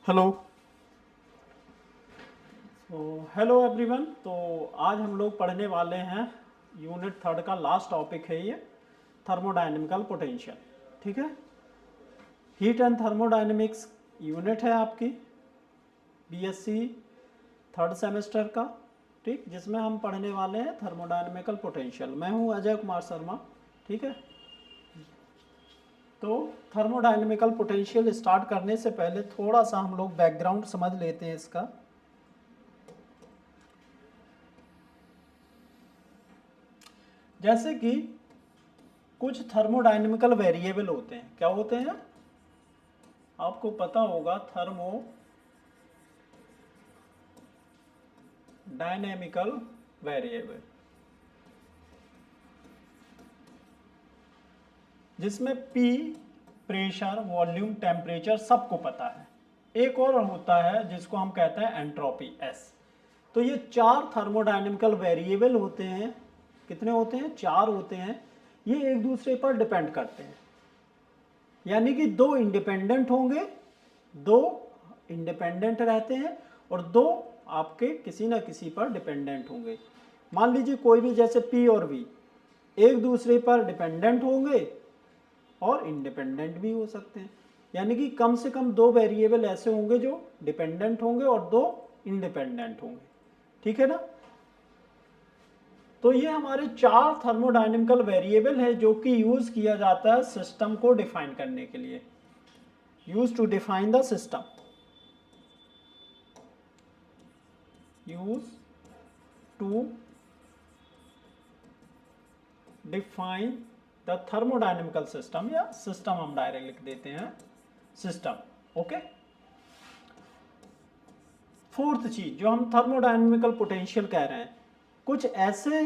Hello. Hello everyone. तो आज हम लोग पढ़ने वाले हैं यूनिट थर्ड का लास्ट टॉपिक है ये थर्मोडायनेमिकल पोटेंशियल। ठीक है, हीट एंड थर्मोडायनेमिक्स यूनिट है आपकी बीएससी थर्ड सेमेस्टर का। ठीक, जिसमें हम पढ़ने वाले हैं थर्मोडायनेमिकल पोटेंशियल। मैं हूं अजय कुमार शर्मा। ठीक है, तो थर्मोडायनेमिकल पोटेंशियल स्टार्ट करने से पहले थोड़ा सा हम लोग बैकग्राउंड समझ लेते हैं इसका। जैसे कि कुछ थर्मोडायनेमिकल वेरिएबल होते हैं। क्या होते हैं आपको पता होगा, थर्मो डायनेमिकल वेरिएबल, जिसमें P प्रेशर, वॉल्यूम, टेम्परेचर सबको पता है। एक और होता है जिसको हम कहते हैं एंट्रोपी S। तो ये चार थर्मोडायनेमिकल वेरिएबल होते हैं। कितने होते हैं? चार होते हैं। ये एक दूसरे पर डिपेंड करते हैं, यानी कि दो इंडिपेंडेंट होंगे, दो इंडिपेंडेंट रहते हैं और दो आपके किसी ना किसी पर डिपेंडेंट होंगे। मान लीजिए कोई भी, जैसे P और V एक दूसरे पर डिपेंडेंट होंगे और इंडिपेंडेंट भी हो सकते हैं। यानी कि कम से कम दो वेरिएबल ऐसे होंगे जो डिपेंडेंट होंगे और दो इंडिपेंडेंट होंगे। ठीक है ना? तो ये हमारे चार थर्मोडायनेमिकल वेरिएबल है जो कि यूज किया जाता है सिस्टम को डिफाइन करने के लिए। Use to define the system, use to define the thermodynamical system, या सिस्टम हम डायरेक्ट लिख देते हैं सिस्टम। ओके। फोर्थ चीज जो हम थर्मोडायनेमिकल पोटेंशियल कह रहे हैं, कुछ ऐसे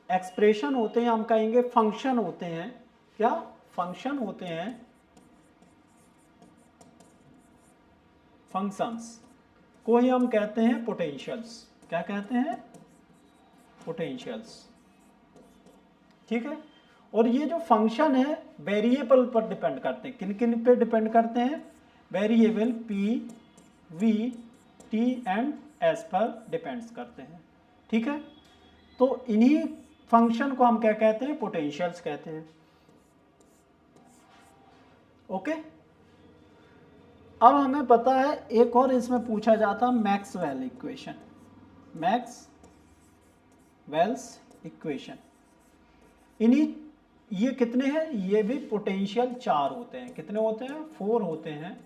एक्सप्रेशन होते हैं, हम कहेंगे फंक्शन होते हैं। क्या फंक्शन होते हैं? फंक्शंस को ही हम कहते हैं पोटेंशियल्स। क्या कहते हैं? पोटेंशियल्स। ठीक है, और ये जो फंक्शन है वेरिएबल पर डिपेंड करते हैं। किन किन पे डिपेंड करते हैं? Variable P, V, T and S पर डिपेंड्स करते हैं। ठीक है, तो इन्हीं फंक्शन को हम क्या कहते हैं? पोटेंशियल्स कहते हैं। ओके। अब हमें पता है एक और इसमें पूछा जाता है मैक्सवेल इक्वेशन। मैक्सवेल्स इक्वेशन, इन्हीं ये कितने हैं? ये भी पोटेंशियल चार होते हैं। कितने होते हैं? फोर होते हैं।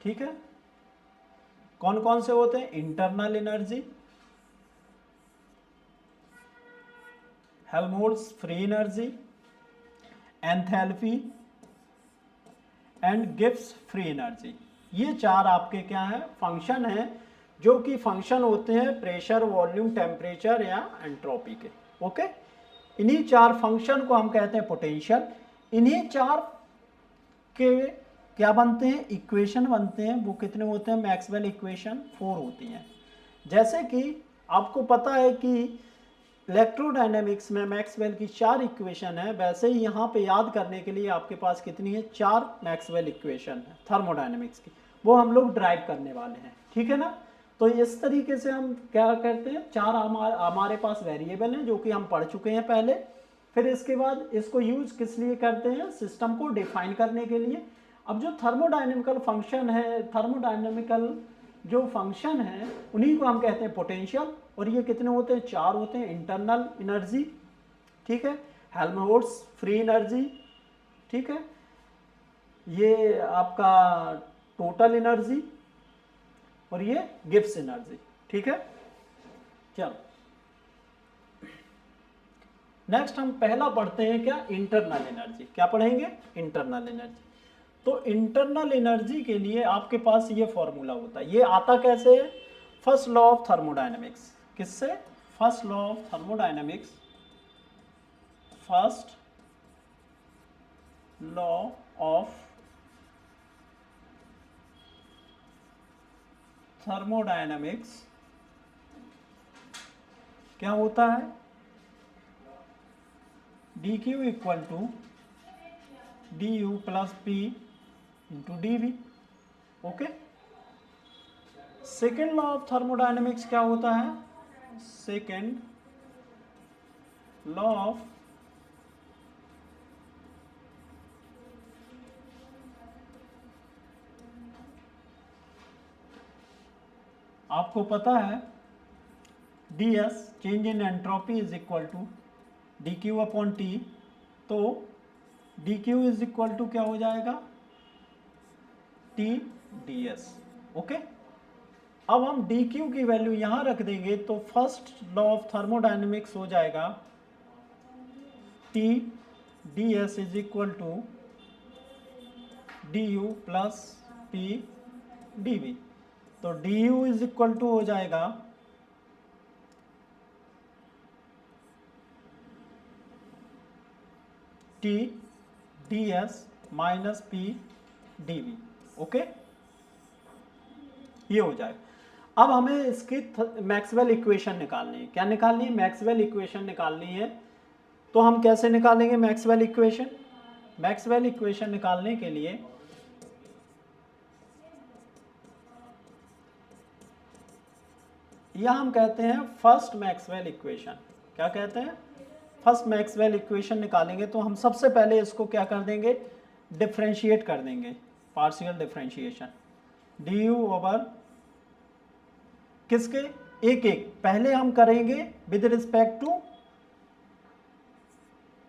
ठीक है, कौन कौन से होते हैं? Internal energy, Helmholtz free energy, enthalpy and Gibbs free energy. ये चार आपके क्या है? फंक्शन है, जो कि फंक्शन होते हैं प्रेशर, वॉल्यूम, टेम्परेचर या एंट्रोपी के। ओके, इन्हीं चार फंक्शन को हम कहते हैं पोटेंशियल। इन्हीं चार के क्या बनते हैं? इक्वेशन बनते हैं। वो कितने होते हैं? मैक्सवेल इक्वेशन फोर होती हैं। जैसे कि आपको पता है कि इलेक्ट्रोडायनेमिक्स में मैक्सवेल की चार इक्वेशन है, वैसे ही यहाँ पे याद करने के लिए आपके पास कितनी है? चार मैक्सवेल इक्वेशन है थर्मोडायनेमिक्स की। वो हम लोग ड्राइव करने वाले हैं। ठीक है ना? तो इस तरीके से हम क्या करते हैं, चार हमारे पास वेरिएबल हैं जो कि हम पढ़ चुके हैं पहले। फिर इसके बाद इसको यूज किस लिए करते हैं? सिस्टम को डिफाइन करने के लिए। अब जो थर्मोडायनेमिकल फंक्शन है, थर्मोडायनेमिकल जो फंक्शन है, उन्हीं को हम कहते हैं पोटेंशियल। और ये कितने होते हैं? चार होते हैं। इंटरनल एनर्जी, ठीक है, हेल्महोल्ट्ज फ्री एनर्जी, ठीक है, ये आपका टोटल एनर्जी, और ये गिब्स एनर्जी। ठीक है, चलो नेक्स्ट हम पहला पढ़ते हैं क्या? Internal energy. क्या पढ़ेंगे? Internal energy. तो इंटरनल एनर्जी के लिए आपके पास ये फॉर्मूला होता है। ये आता कैसे है? First law of thermodynamics. किससे? First law of thermodynamics, first law of thermodynamics क्या होता है? dq equal to D U plus P into D V. Okay, second law of thermodynamics क्या होता है? सेकेंड लॉ ऑफ आपको पता है D S change in entropy is equal to D Q upon T, तो D Q is equal to क्या हो जाएगा? T D S. ओके, अब हम डी क्यू की वैल्यू यहां रख देंगे तो फर्स्ट लॉ ऑफ थर्मोडायनेमिक्स हो जाएगा T D S is equal to D U plus P D V. तो D you is equal to हो जाएगा T D S minus P D V. Okay, ये हो जाएगा। अब हमें इसकी मैक्सवेल इक्वेशन निकालनी है। क्या निकालनी है? मैक्सवेल इक्वेशन निकालनी है। तो हम कैसे निकालेंगे मैक्सवेल इक्वेशन? मैक्सवेल इक्वेशन निकालने के लिए यह हम कहते हैं फर्स्ट मैक्सवेल इक्वेशन। क्या कहते हैं? फर्स्ट मैक्सवेल इक्वेशन निकालेंगे तो हम सबसे पहले इसको क्या कर देंगे? डिफरेंशिएट कर देंगे, partial differentiation. D you over किसके? एक एक पहले हम करेंगे विद रिस्पेक्ट टू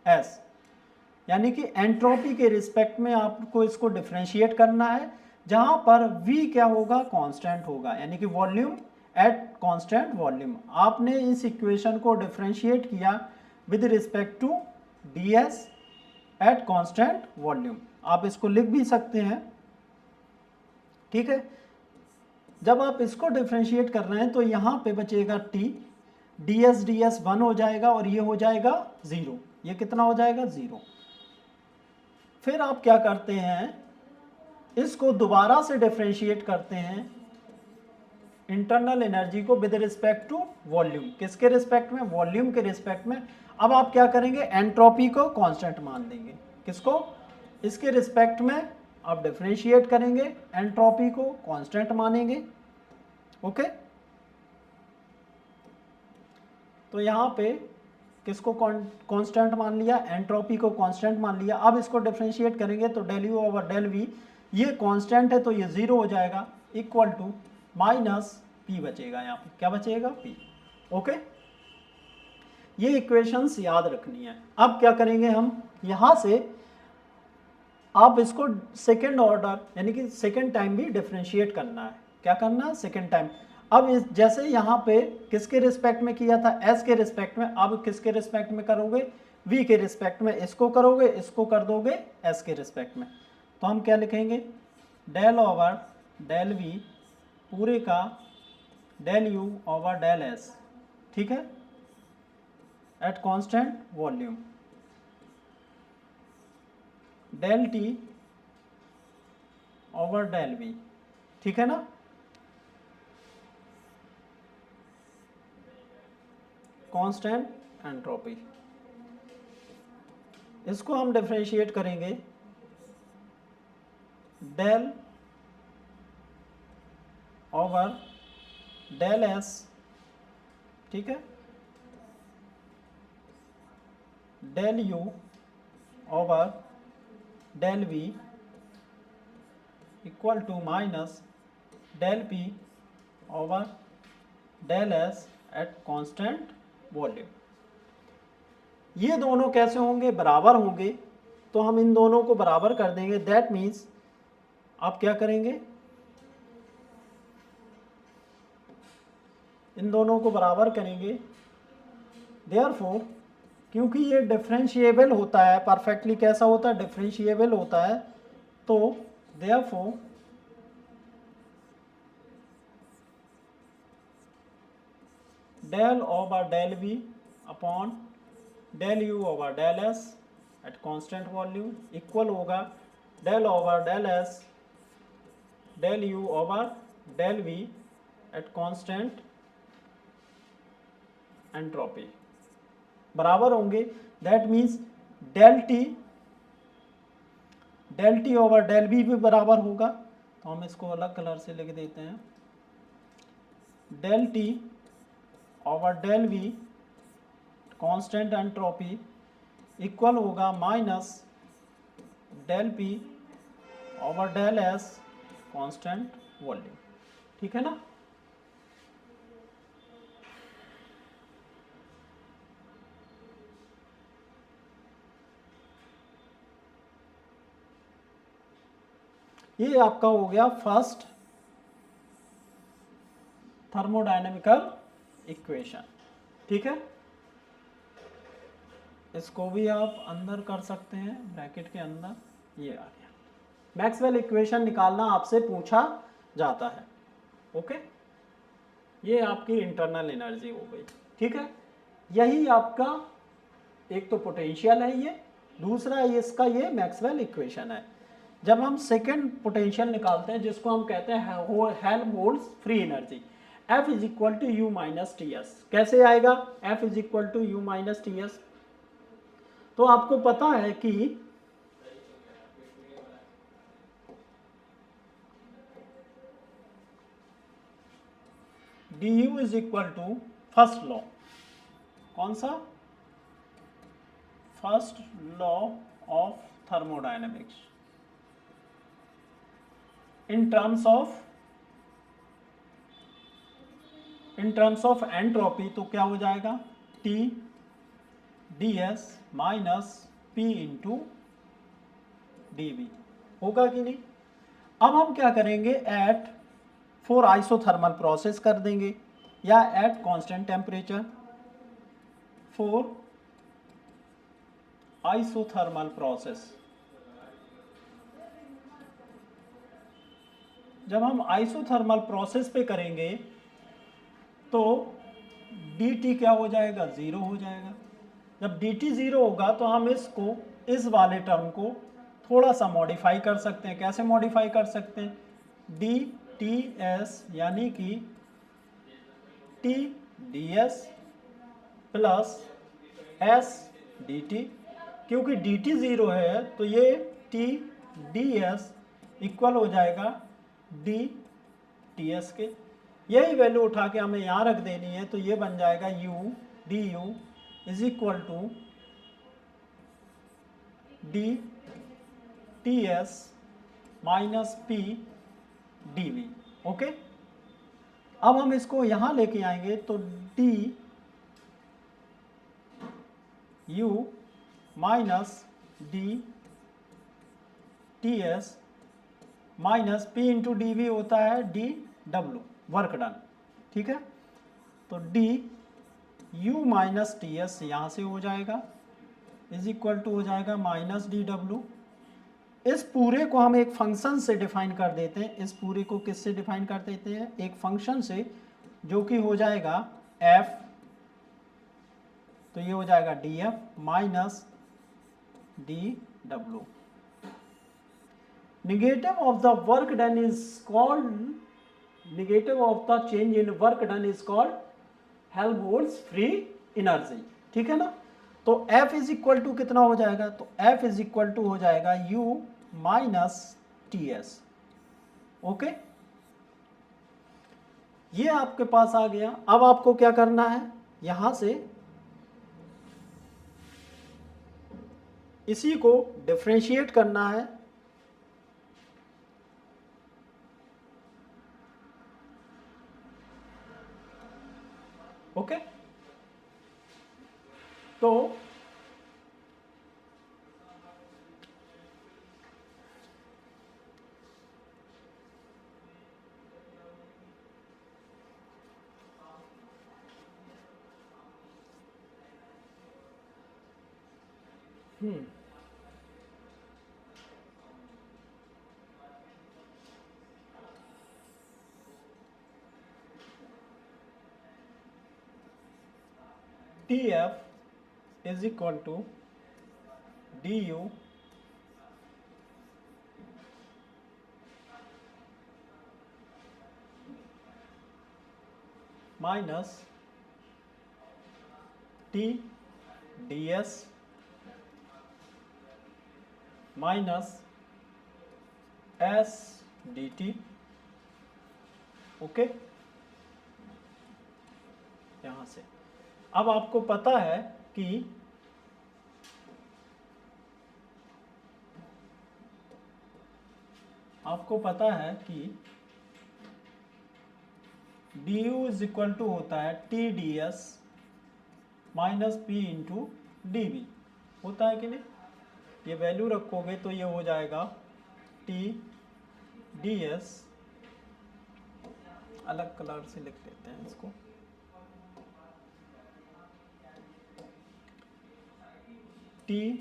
एस, यानी कि एंट्रोपी के रिस्पेक्ट में आपको इसको डिफरेंशिएट करना है, जहां पर V क्या होगा? कांस्टेंट होगा, यानी कि वॉल्यूम एट कांस्टेंट वॉल्यूम। आपने इस इक्वेशन को डिफरेंशिएट किया with respect to ds at constant volume. आप इसको लिख भी सकते हैं, ठीक है। जब आप इसको डिफरेंशिएट कर रहे हैं तो यहां पे बचेगा t, ds 1 हो जाएगा और ये हो जाएगा 0। ये कितना हो जाएगा? 0। फिर आप क्या करते हैं? इसको दोबारा से डिफरेंशिएट करते हैं इंटरनल एनर्जी को विद रिस्पेक्ट टू वॉल्यूम। किसके रिस्पेक्ट में? वॉल्यूम के रिस्पेक्ट में। अब आप क्या करेंगे? एंट्रोपी को कांस्टेंट मान देंगे। किसको? इसके रिस्पेक्ट में आप डिफरेंशिएट करेंगे, एंट्रोपी को कांस्टेंट मानेंगे। ओके, तो यहां पे किसको कांस्टेंट मान लिया? एंट्रोपी को कांस्टेंट मान लिया। अब इसको डिफरेंशिएट करेंगे तो del you over del v, ये कांस्टेंट है तो ये 0 हो जाएगा, इक्वल टू माइनस पी बचेगा। यहाँ पे क्या बचेगा? पी। ओके, ये इक्वेशंस याद रखनी है। अब क्या करेंगे हम? यहां से आप इसको सेकेंड ऑर्डर यानी कि सेकेंड टाइम भी डिफरेंशिएट करना है। क्या करना है? Second time. अब इस जैसे यहाँ पे किसके रिस्पेक्ट में किया था? एस के रिस्पेक्ट में। अब किसके रिस्पेक्ट में करोगे? वी के रिस्पेक्ट में। इसको करोगे, इसको कर दोगे एस के रिस्पेक्ट में। तो हम क्या लिखेंगे? डेल ओवर डेल वी पूरे का del you over del s, ठीक है, at constant volume, del T over del v, ठीक है ना। कांस्टेंट एंट्रोपी, इसको हम डिफरेंशिएट करेंगे डेल ओवर डेल एस, ठीक है, del you over del v equal to minus del P over del S at constant volume. ये दोनों कैसे होंगे? बराबर होंगे। तो हम इन दोनों को बराबर कर देंगे। दैट मीन्स आप क्या करेंगे? इन दोनों को बराबर करेंगे। देयरफॉर क्योंकि ये डिफरेंशिएबल होता है, परफेक्टली कैसा होता है? डिफरेंशिएबल होता है। तो therefore del over del V upon del you over del S at constant volume equal होगा del over del S del you over del we at constant entropy. बराबर होंगे। That means del T del T over del V भी बराबर होगा, तो हम इसको अलग कलर से लिख देते हैं, del T over del V constant entropy equal होगा minus del P over del S constant volume. ठीक है ना। ये आपका हो गया फर्स्ट थर्मोडायनेमिकल इक्वेशन। ठीक है, इसको भी आप अंदर कर सकते हैं ब्रैकेट के अंदर, ये आ गया। मैक्सवेल इक्वेशन निकालना आपसे पूछा जाता है। ओके, ये आपकी इंटरनल एनर्जी हो गई। ठीक है, यही आपका एक तो पोटेंशियल है ये, दूसरा इसका ये मैक्सवेल इक्वेशन है। जब हम सेकेंड पोटेंशियल निकालते हैं जिसको हम कहते हैं Helmholtz free energy, F is equal to u minus T s, कैसे आएगा F is equal to u minus T s? तो आपको पता है कि du is equal to first law, कौन सा? First law of thermodynamics in terms of entropy, तो क्या हो जाएगा T ds minus P into dV, होगा कि नहीं? अब हम क्या करेंगे, एट फॉर आइसोथर्मल प्रोसेस कर देंगे या eight constant temperature for isothermal process. जब हम आइसोथर्मल प्रोसेस पे करेंगे तो dt क्या हो जाएगा, ज़ीरो हो जाएगा। जब dt ज़ीरो होगा तो हम इसको, इस वाले टर्म को थोड़ा सा मॉडिफाई कर सकते हैं। कैसे मॉडिफाई कर सकते हैं? dTs यानी कि T ds plus S dt, क्योंकि dt ज़ीरो है तो ये T ds इक्वल हो जाएगा d ts के। यही वैल्यू उठा के हमें यहाँ रख देनी है, तो ये बन जाएगा u du is equal to d ts minus p dv। Okay, अब हम इसको यहाँ लेके आएंगे तो d u minus d ts minus p into D v होता है डी डब्ल्यू, वर्क डन। ठीक है, तो D you minus T s यहाँ से हो जाएगा इज इक्वल टू हो जाएगा माइनस डी डब्ल्यू। इस पूरे को हम एक फंक्शन से डिफाइन कर देते हैं। इस पूरे को किससे डिफाइन कर देते हैं? एक फंक्शन से, जो कि हो जाएगा f, तो ये हो जाएगा D F minus D W. Negative of the work done is called, negative of the change in work done is called Helmholtz free energy। ठीक है ना। तो F इज इक्वल टू कितना हो जाएगा? तो F इज इक्वल टू हो जाएगा U minus T S. Okay, ये आपके पास आ गया। अब आपको क्या करना है, यहां से इसी को डिफरेंशिएट करना है। ओके, तो TF is equal to du minus T ds minus s D T. Okay, यहां से अब आपको पता है कि D you is equal to होता है T D S minus P into D v, होता है कि नहीं। ये वैल्यू रखोगे तो ये हो जाएगा टी डी एस, अलग कलर से लिख लेते हैं इसको, T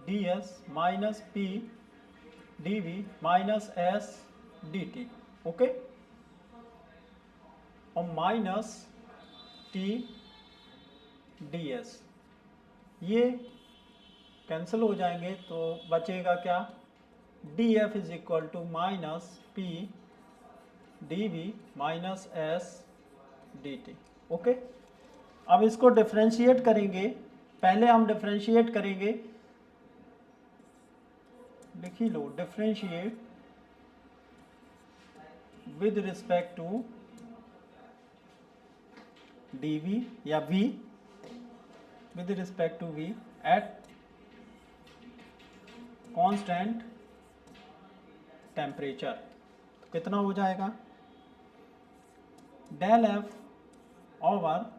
D S minus P D V minus S D T. Okay, और माइनस टी डी एस, ये कैंसिल हो जाएंगे तो बचेगा क्या, D F is equal to minus P D V minus S D T. Okay, अब इसको differentiate करेंगे। पहले हम डिफ्रेंशिएट करेंगे, लिख ही लो, differentiate with respect to D V या we, with respect to v at constant temperature. तो कितना हो जाएगा, डेल एफ ओवर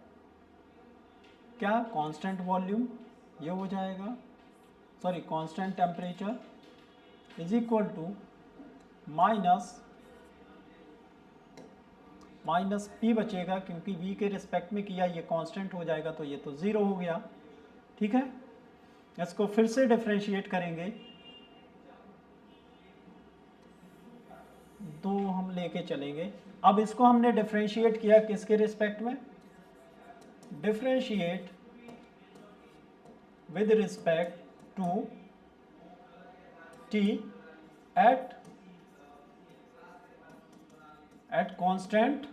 क्या, कांस्टेंट वॉल्यूम, ये हो जाएगा, sorry constant temperature is equal to minus p बचेगा, क्योंकि वी के रिस्पेक्ट में किया, ये कांस्टेंट हो जाएगा तो ये तो ज़ीरो हो गया। ठीक है, इसको फिर से डिफ्रेंशिएट करेंगे, दो हम लेके चलेंगे। अब इसको हमने डिफ्रेंशिएट किया किसके रिस्पेक्ट में, differentiate with respect to T at constant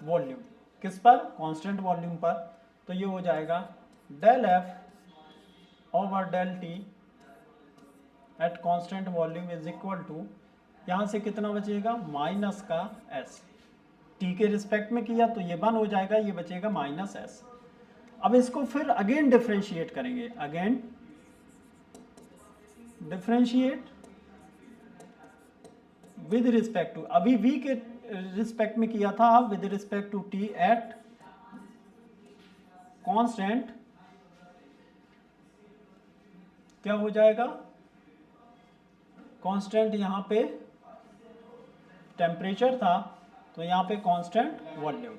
volume, किस पर, कांस्टेंट वॉल्यूम पर। तो ये हो जाएगा del F over del T at constant volume is equal to, यहाँ से कितना बचेगा, माइनस का एस, टी के रिस्पेक्ट में किया तो ये 1 हो जाएगा, ये बचेगा माइनस एस। अब इसको फिर अगेन डिफ्रेंशिएट करेंगे, again differentiate with respect to, अभी वी के रिस्पेक्ट में किया था, अब with respect to T at constant, क्या हो जाएगा, कांस्टेंट यहाँ पे टेम्परेचर था तो यहाँ पे कांस्टेंट वॉल्यूम।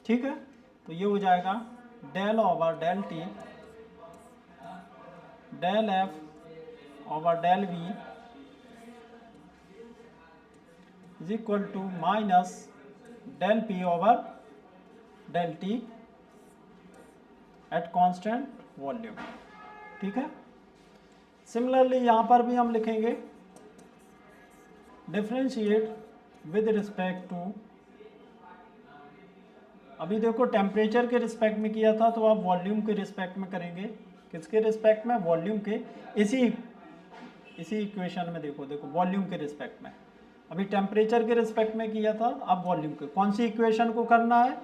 ठीक है, तो ये हो जाएगा del over del T del F over del v is equal to minus del P over del T at constant volume. ठीक है, सिमिलरली यहाँ पर भी हम लिखेंगे डिफ्रेंशिएट विद रिस्पेक्ट टू, अभी देखो टेम्परेचर के रिस्पेक्ट में किया था तो आप वॉल्यूम के रिस्पेक्ट में करेंगे, किसके रिस्पेक्ट में, वॉल्यूम के, इसी इक्वेशन में देखो वॉल्यूम के रिस्पेक्ट में, अभी टेम्परेचर के रिस्पेक्ट में किया था, अब वॉल्यूम के, कौन सी इक्वेशन को करना है,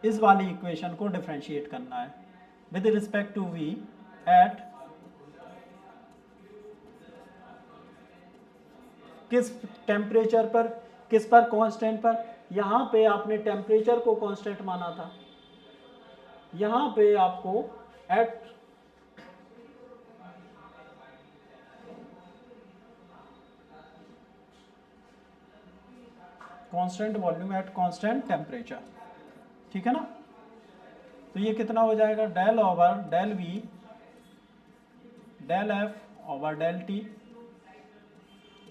इस वाली इक्वेशन को डिफ्रेंशिएट करना है with respect to v at किस टेम्परेचर पर, किस पर, कांस्टेंट पर। यहाँ पे आपने टेम्परेचर को कांस्टेंट माना था, यहाँ पे आपको at constant volume at constant temperature. ठीक है ना, तो ये कितना हो जाएगा, del over del v del F over del T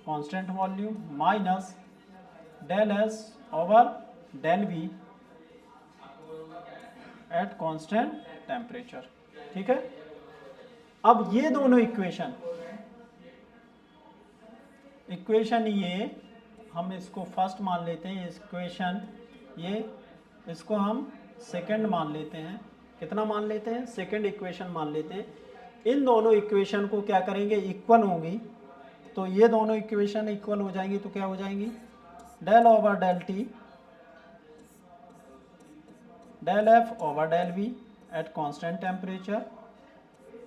constant volume minus del S over del we at constant temperature. ठीक है, अब ये दोनों इक्वेशन ये हम इसको फर्स्ट मान लेते हैं, इक्वेशन ये, इसको हम सेकंड मान लेते हैं, कितना मान लेते हैं, सेकंड इक्वेशन मान लेते हैं। इन दोनों इक्वेशन को क्या करेंगे, इक्वल होंगी तो ये दोनों इक्वेशन इक्वल हो जाएंगी, तो क्या हो जाएंगी, del over del T del F over del we at constant temperature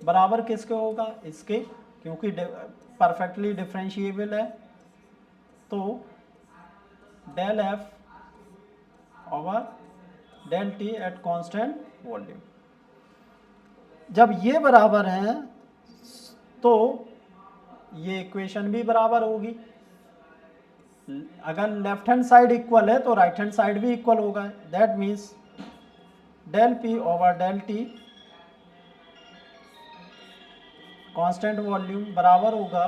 बराबर किसके होगा, इसके, क्योंकि परफेक्टली डिफरेंशिएबल है, तो del F over del T at constant volume. जब ये बराबर हैं तो ये इक्वेशन भी बराबर होगी। अगर लेफ्ट हैंड साइड इक्वल है तो राइट हैंड साइड भी इक्वल होगा। That means del P over del T constant volume बराबर होगा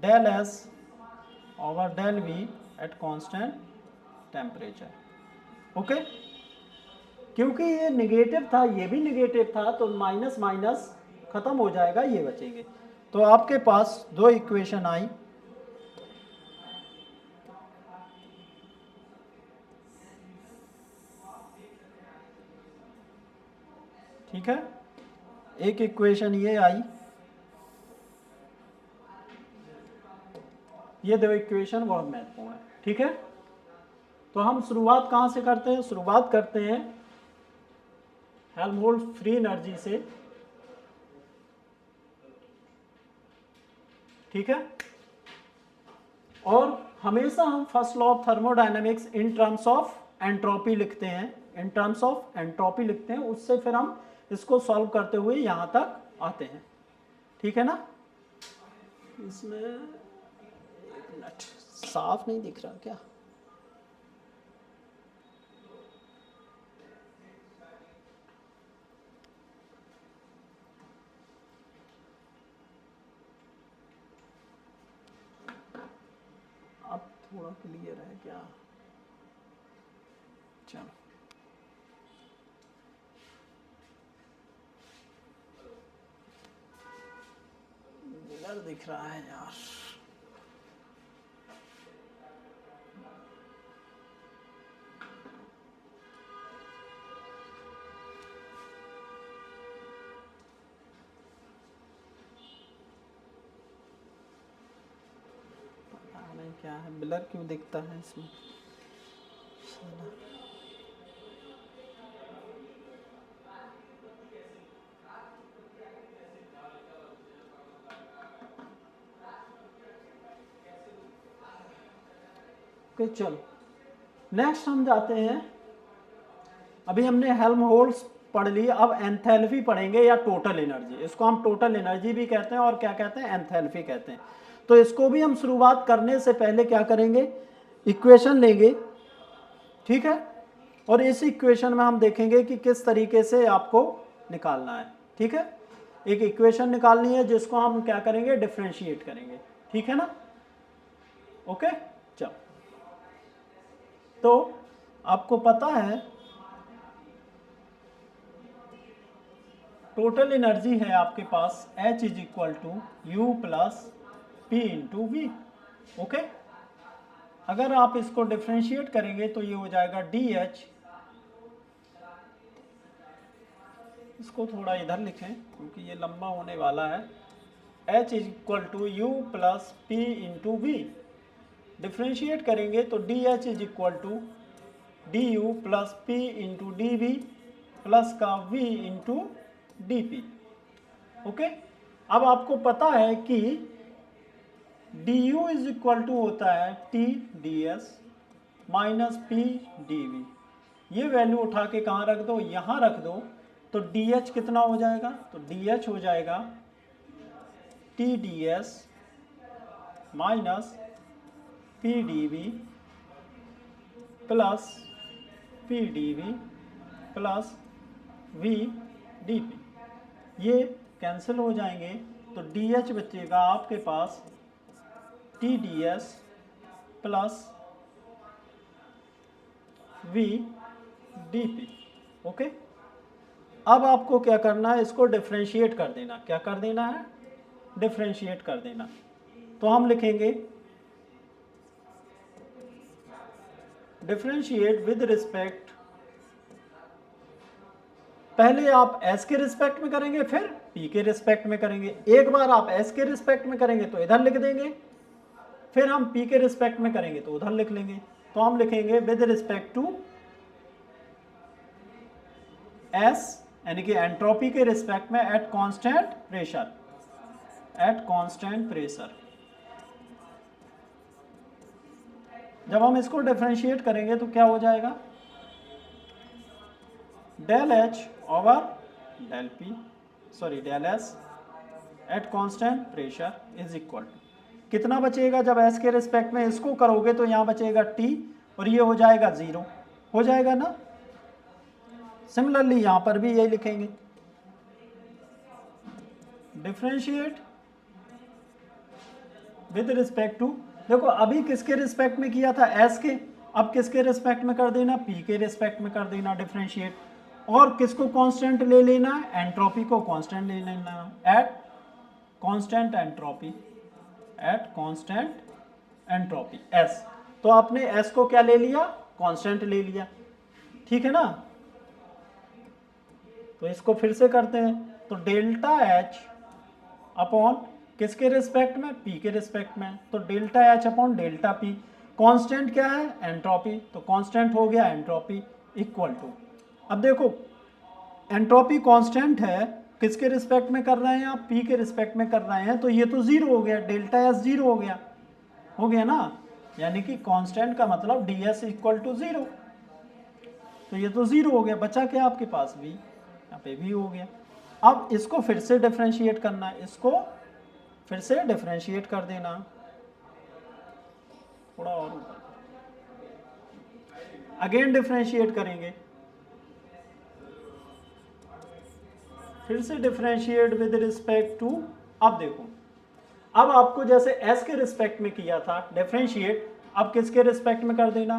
del S over del we at constant temperature. Okay, क्योंकि ये निगेटिव था, ये भी निगेटिव था, तो माइनस माइनस खत्म हो जाएगा, ये बचेंगे। तो आपके पास दो इक्वेशन आई, ठीक है, एक इक्वेशन ये आई, ये दो इक्वेशन बहुत महत्वपूर्ण है, ठीक है। तो हम शुरुआत कहाँ से करते हैं, शुरुआत करते हैं हेल्महोल्ट्ज फ्री एनर्जी से, ठीक है। और हमेशा हम first law of thermodynamics in terms of entropy लिखते हैं, इन टर्म्स ऑफ एंट्रोपी लिखते हैं, उससे फिर हम इसको सॉल्व करते हुए यहाँ तक आते हैं, ठीक है ना। इसमें एक मिनट, साफ नहीं दिख रहा क्या, अब थोड़ा क्लियर है क्या, चलो ब्लर दिख रहा है यार। पता नहीं क्या है, ब्लर क्यों दिखता है इसमें, ओके चलो नेक्स्ट हम जाते हैं। अभी हमने हेल्महोल्ट्ज पढ़ ली, अब एंथैल्पी पढ़ेंगे या टोटल एनर्जी। इसको हम टोटल एनर्जी भी कहते हैं और क्या कहते हैं, एंथैल्पी कहते हैं। तो इसको भी हम शुरुआत करने से पहले क्या करेंगे, इक्वेशन लेंगे, ठीक है, और इस इक्वेशन में हम देखेंगे कि किस तरीके से आपको निकालना है, ठीक है। एक इक्वेशन निकालनी है जिसको हम क्या करेंगे, डिफरेंशिएट करेंगे, ठीक है ना। ओके चलो, तो आपको पता है टोटल एनर्जी है आपके पास H is equal to U plus P into V. Okay, अगर आप इसको डिफ्रेंशिएट करेंगे तो ये हो जाएगा डी एच, इसको थोड़ा इधर लिखें क्योंकि ये लंबा होने वाला है, H is equal to U plus P into V. Differentiate करेंगे तो D H is equal to D U plus P into D V plus का v into D P. Okay, अब आपको पता है कि D you is equal to होता है T D S minus P D V. ये वैल्यू उठा के कहाँ रख दो, यहाँ रख दो, तो डी एच कितना हो जाएगा, तो डी एच हो जाएगा T D S minus P D V plus P D V plus V D P. ये कैंसिल हो जाएंगे तो डी एच बचेगा आपके पास T D S plus V D P. Okay, अब आपको क्या करना है, इसको डिफ्रेंशिएट कर देना। क्या कर देना है, डिफ्रेंशिएट कर देना। तो हम लिखेंगे डिफ्रेंशिएट विद रिस्पेक्ट पहले आप s के रिस्पेक्ट में करेंगे, फिर p के रिस्पेक्ट में करेंगे। एक बार आप s के रिस्पेक्ट में करेंगे तो इधर लिख देंगे, फिर हम p के रिस्पेक्ट में करेंगे तो उधर लिख लेंगे। तो हम लिखेंगे विद रिस्पेक्ट टू s, यानी कि एंट्रोपी के रिस्पेक्ट में at constant pressure, at constant pressure. जब हम इसको डिफरेंशिएट करेंगे तो क्या हो जाएगा, del H over del P, sorry del S at constant pressure is equal to, कितना बचेगा जब एस के रिस्पेक्ट में इसको करोगे तो यहाँ बचेगा टी और ये हो जाएगा 0, हो जाएगा ना। सिमिलरली यहाँ पर भी यही लिखेंगे, डिफरेंशिएट विद रिस्पेक्ट टू, देखो अभी किसके रिस्पेक्ट में किया था, एस के, अब किसके रिस्पेक्ट में कर देना, पी के रिस्पेक्ट में कर देना डिफरेंशिएट। और किसको कांस्टेंट ले लेना, एंट्रोपी को कांस्टेंट ले लेना, eight constant entropy, eight constant entropy S. तो आपने एस को क्या ले लिया, कांस्टेंट ले लिया, ठीक है ना। तो इसको फिर से करते हैं, तो डेल्टा एच अपॉन किसके रिस्पेक्ट में, पी के रिस्पेक्ट में, तो delta H upon delta P. Constant क्या है, एंट्रोपी, तो कांस्टेंट हो गया एंट्रोपी इक्वल टू, अब देखो एंट्रोपी कांस्टेंट है, किसके रिस्पेक्ट में कर रहे हैं आप, पी के रिस्पेक्ट में कर रहे हैं, तो ये तो 0 हो गया, डेल्टा एस 0 हो गया ना, यानी कि कांस्टेंट का मतलब डी एस इक्वल टू 0, तो ये तो 0 हो गया, बचा क्या आपके पास v, यहाँ पे v हो गया। अब इसको फिर से डिफरेंशिएट करना है, इसको फिर से डिफरेंशिएट कर देना, थोड़ा और ऊपर, अगेन डिफरेंशिएट करेंगे, फिर से डिफरेंशिएट विद रिस्पेक्ट टू, अब देखो अब आपको जैसे s के रिस्पेक्ट में किया था डिफरेंशिएट, अब किसके रिस्पेक्ट में कर देना,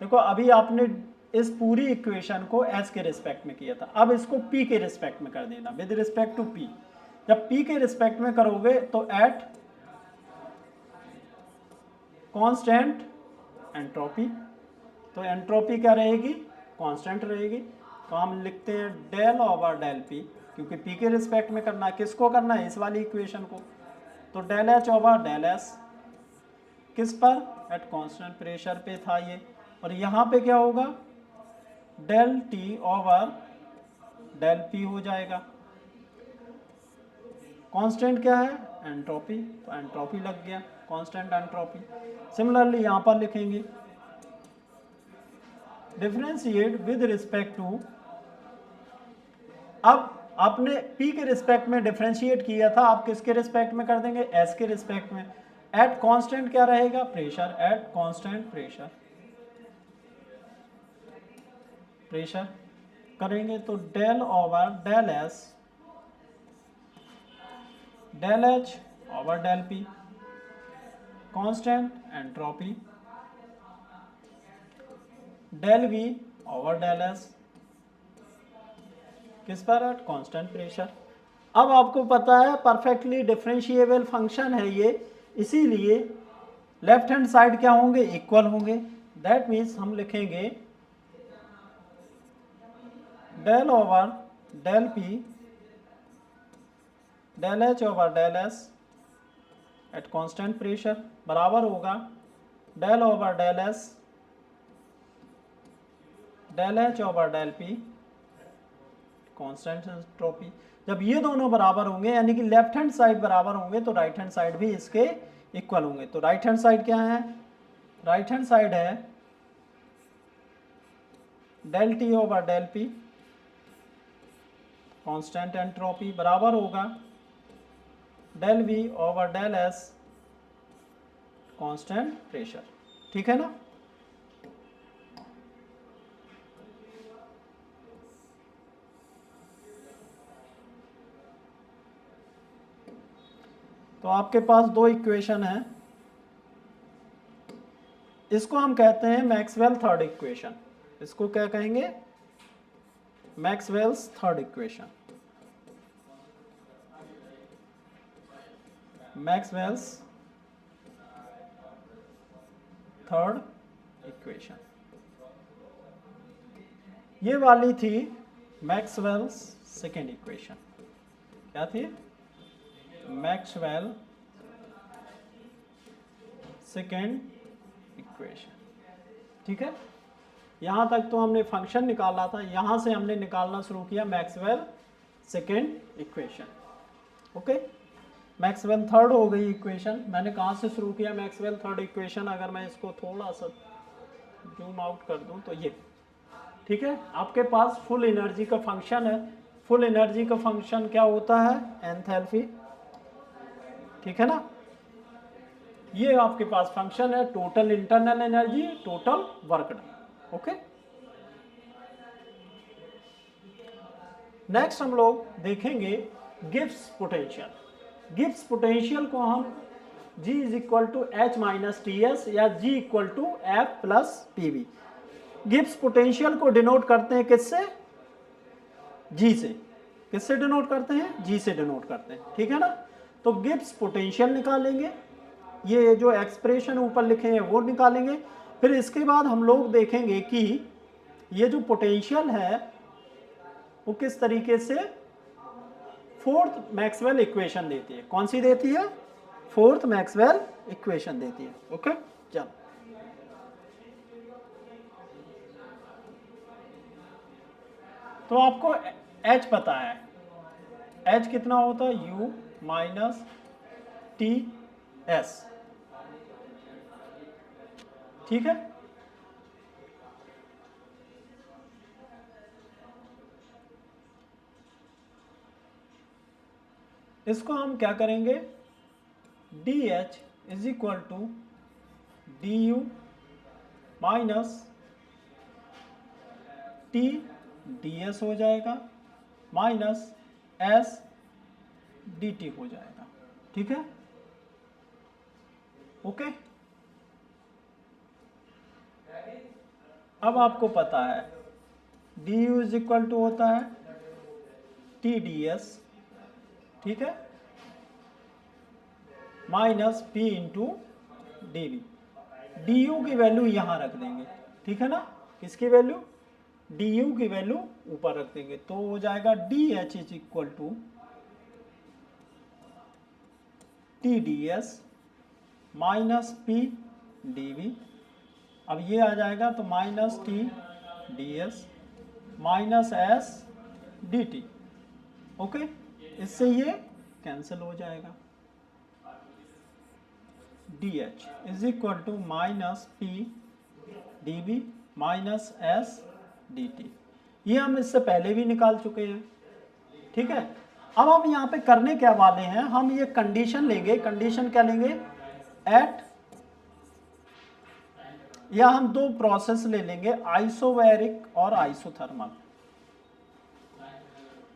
देखो अभी आपने इस पूरी इक्वेशन को s के रिस्पेक्ट में किया था, अब इसको p के रिस्पेक्ट में कर देना, विद रिस्पेक्ट टू p। जब p के रिस्पेक्ट में करोगे तो एट कांस्टेंट एंट्रोपी, तो एंट्रोपी क्या रहेगी, कांस्टेंट रहेगी, तो हम लिखते हैं डेल ओवर डेल पी, क्योंकि p के रिस्पेक्ट में करना है, किसको करना है, इस वाली इक्वेशन को, तो del H over del S, किस पर, एट कांस्टेंट प्रेशर पे था ये, और यहाँ पे क्या होगा, del T over del P हो जाएगा। कांस्टेंट क्या है, एंट्रोपी, तो एंट्रोपी लग गया, कांस्टेंट एंट्रोपी। सिमिलरली यहाँ पर लिखेंगे डिफरेंशिएट विद रिस्पेक्ट टू, अब आपने p के रिस्पेक्ट में डिफरेंशिएट किया था, आप किसके रिस्पेक्ट में कर देंगे, s के रिस्पेक्ट में, एट कांस्टेंट क्या रहेगा, pressure, at constant pressure, pressure करेंगे तो del over del S del H over del P, constant entropy, del V over del S, किस पर, एट कांस्टेंट प्रेशर। अब आपको पता है परफेक्टली डिफरेंशिएबल फंक्शन है ये, इसीलिए लेफ्ट हैंड साइड क्या होंगे, इक्वल होंगे, दैट मीन्स हम लिखेंगे del over del P del H over del S at constant pressure बराबर होगा del over del S del H over del P constant entropy. जब ये दोनों बराबर होंगे, यानी कि लेफ्ट हैंड साइड बराबर होंगे, तो राइट हैंड साइड भी इसके इक्वल होंगे। तो राइट हैंड साइड क्या है, राइट हैंड साइड है del T over del P constant entropy बराबर होगा del V over del S constant pressure, ठीक है ना। तो आपके पास दो इक्वेशन है, इसको हम कहते हैं मैक्सवेल थर्ड इक्वेशन, इसको क्या कहेंगे, Maxwell's third equation, Maxwell's third equation. ये वाली थी मैक्सवेल्स सेकेंड इक्वेशन क्या थी? Maxwell second equation. ठीक है, यहाँ तक तो हमने फंक्शन निकाला था, यहाँ से हमने निकालना शुरू किया Maxwell second equation. Okay, Maxwell third हो गई इक्वेशन। मैंने कहाँ से शुरू किया? Maxwell third equation. अगर मैं इसको थोड़ा सा जूम आउट कर दूँ तो ये, ठीक है, आपके पास फुल एनर्जी का फंक्शन है। फुल एनर्जी का फंक्शन क्या होता है? एंथैल्पी। ठीक है ना, ये आपके पास फंक्शन है total internal energy, total work done. Okay, next हम लोग देखेंगे गिब्स पोटेंशियल। गिब्स पोटेंशियल को हम G is equal to H minus T S या G equal to F plus P V. Gibbs potential को डिनोट करते हैं किससे? G से। किससे डिनोट करते हैं? G से डिनोट करते हैं। ठीक है ना, तो गिब्स पोटेंशियल निकालेंगे, ये जो एक्सप्रेशन ऊपर लिखे हैं वो निकालेंगे। फिर इसके बाद हम लोग देखेंगे कि ये जो पोटेंशियल है वो किस तरीके से फोर्थ मैक्सवेल इक्वेशन देती है। कौन सी देती है? फोर्थ मैक्सवेल इक्वेशन देती है। ओके, चलो तो आपको H पता है, H कितना होता है? U minus T S. ठीक है, इसको हम क्या करेंगे? D H is equal to D you minus T D S हो जाएगा माइनस एस डी टी हो जाएगा। ठीक है, ओके। अब आपको पता है D you is equal to होता है टी डी एस, ठीक है, minus P into D V. D U की वैल्यू यहां रख देंगे। ठीक है ना, किसकी वैल्यू? डी यू की वैल्यू ऊपर रख देंगे तो हो जाएगा D H is equal to T D S minus P D V. अब ये आ जाएगा तो minus T D S minus S D T. Okay, इससे ये कैंसिल हो जाएगा। D H is equal to minus P D V minus S D T. ये हम इससे पहले भी निकाल चुके हैं। ठीक है, अब हम यहाँ पे करने क्या वाले हैं? हम ये कंडीशन लेंगे। कंडीशन क्या लेंगे? एट, या हम दो प्रोसेस ले लेंगे, आइसोबैरिक और आइसोथर्मल।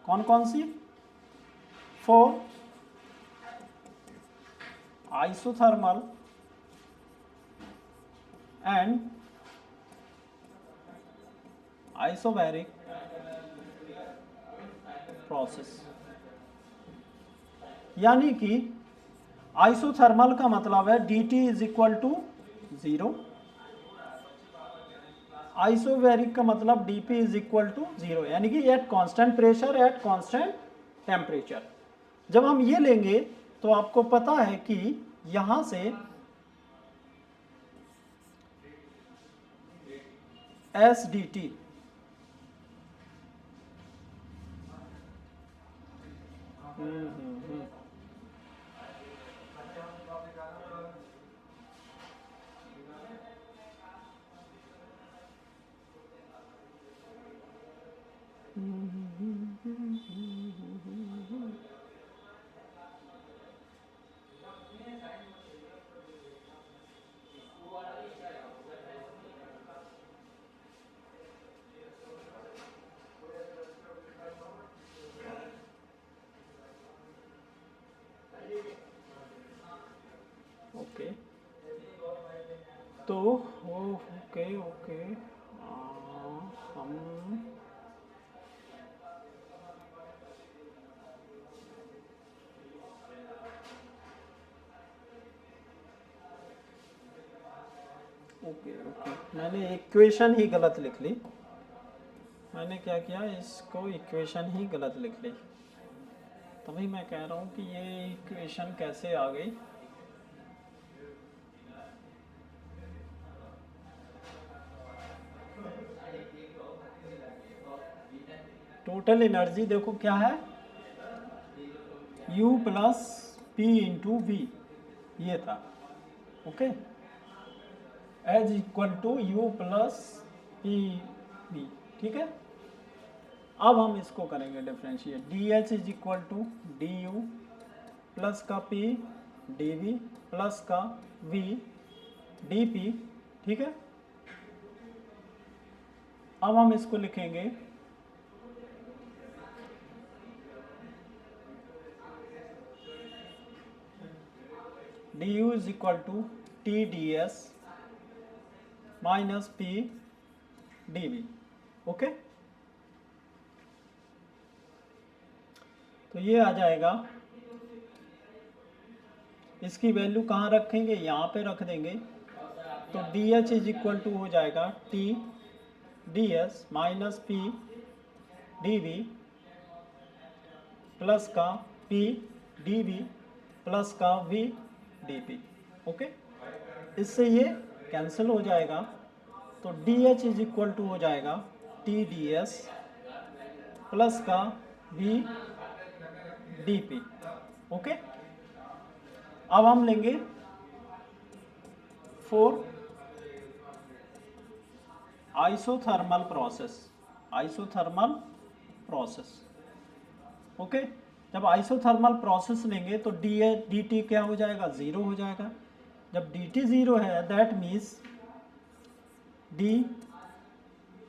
कौन कौन सी? For isothermal and isobaric process. यानी कि आइसोथर्मल का मतलब है D T is equal to 0, isobaric का मतलब dP इज इक्वल टू 0, यानी कि at constant pressure at constant temperature. जब हम ये लेंगे तो आपको पता है कि यहां से एस डी टी ओके, तो ओके ओके हम ओके ओके मैंने इक्वेशन ही गलत लिख ली। मैंने क्या किया, इसको इक्वेशन ही गलत लिख ली, तभी मैं कह रहा हूँ कि ये इक्वेशन कैसे आ गई। टोटल एनर्जी देखो क्या है, U plus P into V, ये था। Okay, H equal to U plus P V. ठीक है, अब हम इसको करेंगे differentiate. D H is equal to D U plus का पी डी वी प्लस का वी डी पी। ठीक है, अब हम इसको लिखेंगे D you is equal to T D S minus P D V. Okay, तो ये आ जाएगा, इसकी वैल्यू कहाँ रखेंगे, यहाँ पे रख देंगे। तो D H is equal to हो जाएगा T D S minus P D V plus का पी डी वी प्लस का वी डी पी। ओके, इससे ये कैंसिल हो जाएगा, तो D H is equal to हो जाएगा टी डी एस प्लस का वी डी पी। ओके, अब हम लेंगे for isothermal process, isothermal process. Okay, जब आइसोथर्मल प्रोसेस लेंगे तो डी टी क्या हो जाएगा, ज़ीरो हो जाएगा। जब डी टी ज़ीरो है that means D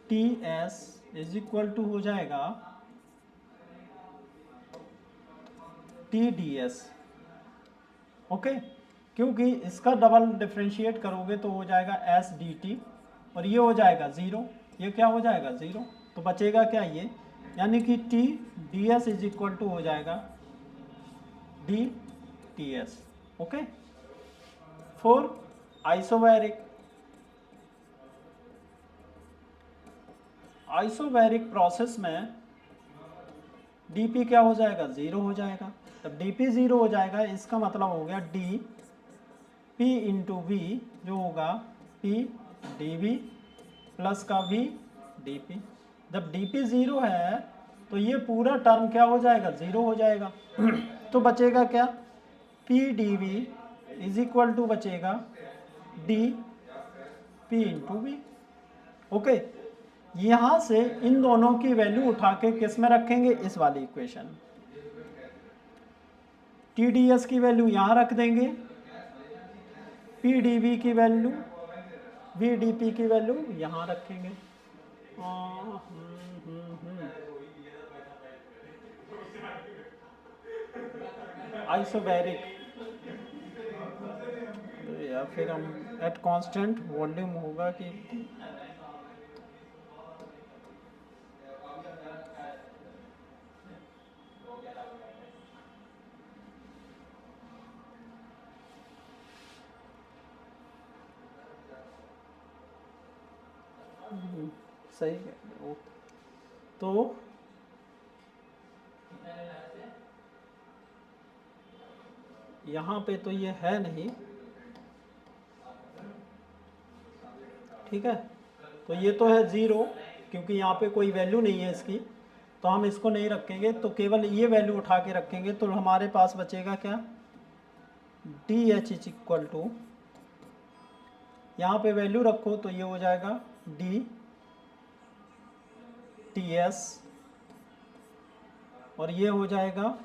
T S is equal to हो जाएगा टी डी एस। ओके, क्योंकि इसका डबल डिफ्रेंशिएट करोगे तो हो जाएगा एस डी टी और ये हो जाएगा ज़ीरो, ये क्या हो जाएगा ज़ीरो, तो बचेगा क्या ये, यानी कि T D S is equal to हो जाएगा D T S. Okay, for isobaric, isobaric process में dp क्या हो जाएगा, ज़ीरो हो जाएगा। जब dp ज़ीरो हो जाएगा इसका मतलब हो गया d p इंटू वी जो होगा p dv प्लस का v dp। जब dp ज़ीरो है तो ये पूरा टर्म क्या हो जाएगा, ज़ीरो हो जाएगा। तो बचेगा क्या, p dv is equal to बचेगा d p into V. Okay, यहाँ से इन दोनों की वैल्यू उठा के किस में रखेंगे, इस वाली इक्वेशन। टी डी एस की वैल्यू यहाँ रख देंगे, पी डी वी की वैल्यू, वी डी पी की वैल्यू यहाँ रखेंगे। आइसोबैरिक या फिर हम एट कांस्टेंट वॉल्यूम होगा कि सही है। तो यहाँ पे तो ये है नहीं, ठीक है, तो ये तो है ज़ीरो क्योंकि यहाँ पे कोई वैल्यू नहीं है इसकी, तो हम इसको नहीं रखेंगे, तो केवल ये वैल्यू उठा के रखेंगे। तो हमारे पास बचेगा क्या, D H is equal to, यहाँ पे वैल्यू रखो तो ये हो जाएगा डी टी एस और ये हो जाएगा,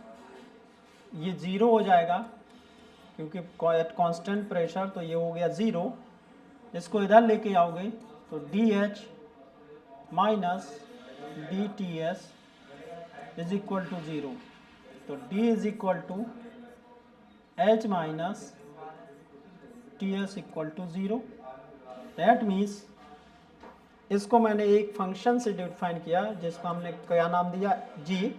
ये ज़ीरो हो जाएगा क्योंकि एट कांस्टेंट प्रेशर, तो ये हो गया ज़ीरो। इसको इधर लेके आओगे तो D H minus D T S is equal to zero, तो D is equal to H minus T S equal to zero. That means इसको मैंने एक फंक्शन से डिफाइन किया जिसको हमने क्या नाम दिया, G,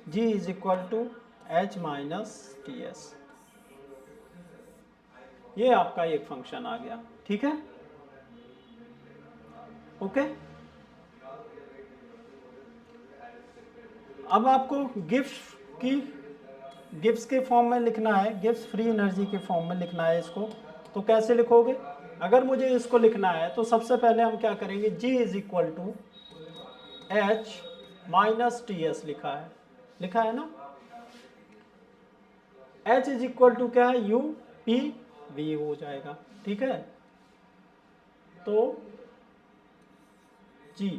G is equal to H minus T S. ये आपका एक फंक्शन आ गया, ठीक है। ओके, अब आपको गिब्स के फॉर्म में लिखना है, गिब्स फ्री एनर्जी के फॉर्म में लिखना है इसको। तो कैसे लिखोगे? अगर मुझे इसको लिखना है तो सबसे पहले हम क्या करेंगे, G is equal to H minus T S लिखा है ना। H इज इक्वल टू क्या है, यू पी वी हो जाएगा, ठीक है। तो G